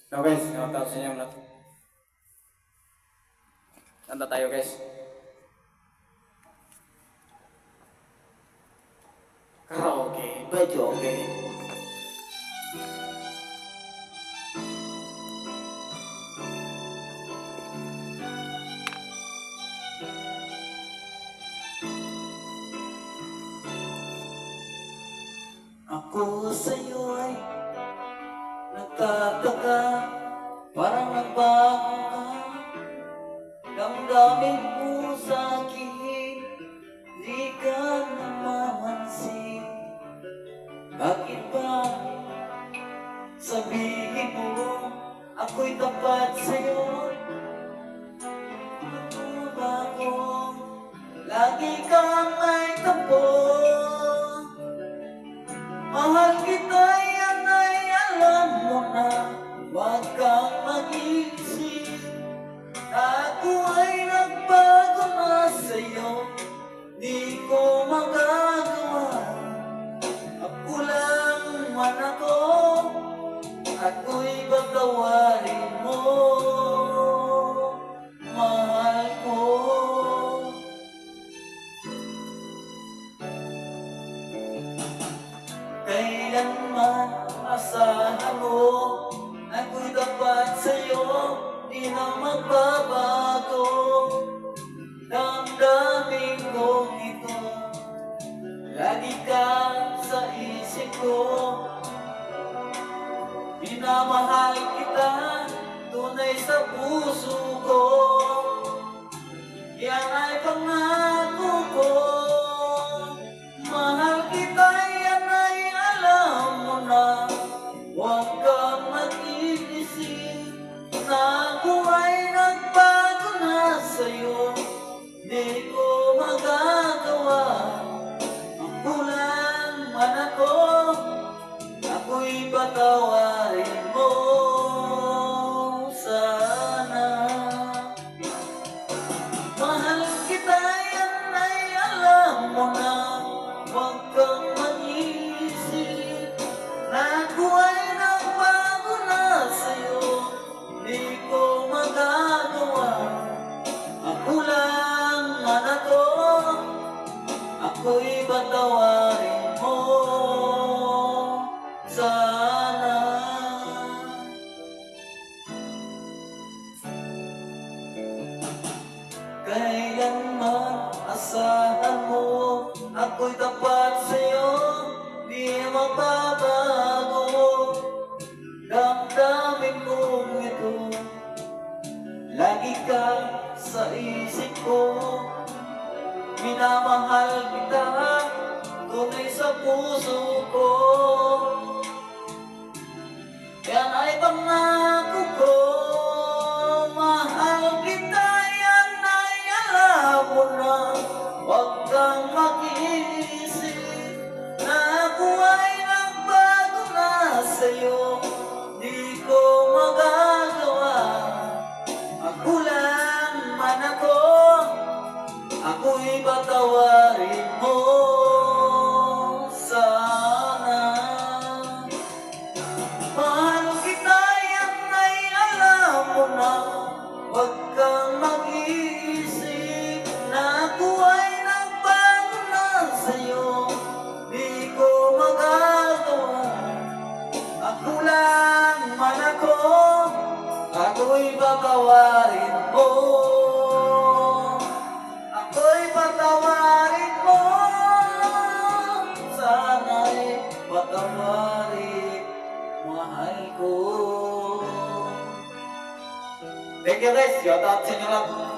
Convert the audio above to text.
No guys, shoutout sa inyo lahat. Kanta tayo guys. Karaoke, bajoke. Ako sa'yo'y nagtataka, parang nagbago ka. Damdamin mo sa'kin, di ka namamansin. Bakit ba sabihin mo ako'y tapat sa'yo? Ano ba kung lagi kang may tampo? Mahal kita, yan ay alam mo na. Huwag kang mag-isip na ako ay nagbago na sa'yo. Di ko magagawa, ako lang man ako. Ako'y patawarin mo, mahal ko. Kailanman asahan mo, ako'y tapat sa'yo, di na magbabago. Damdamin ko ito, lagi ka sa isip ko. Minamahal kita, tunay sa puso ko. Yan ay pangako ko. Mahal kita, yan ay alam mo na. Huwag kang mag-iisip na ako ay nagbago na sa'yo. Di ko magagawa, ako lang man ako. Ako'y patawarin mo sana. Mahal kita, yan ay alam mo na. Huwag kang mag-isip na ako ay nagbago na sa'yo. Di ko magagawa, ako lang man ako. Ako'y patawarin mo sana. Kailanman asahan mo, ako'y tapat sa'yo, di magbabago. Damdamin kong ito, lagi ka sa isip ko. Minamahal kita, tunay sa puso ko. Yan ay pangako ko. Mahal kita, yan ay alam mo na. Huwag kang mag-iisip na ako ay nagbago na sa'yo. Di ko magagawa, ako lang man ako. Ako'y patawarin mo sana. Mahal kita, yan ay alam mo na. Huwag kang mag-iisip na ako ay nagbago na sa'yo. Di ko magagawa, ako lang man ako. Ako'y patawarin mo. Ako'y patawarin mo. Sana'y patawarin, mahal ko. Thank you guys, shoutout sa inyo lahat.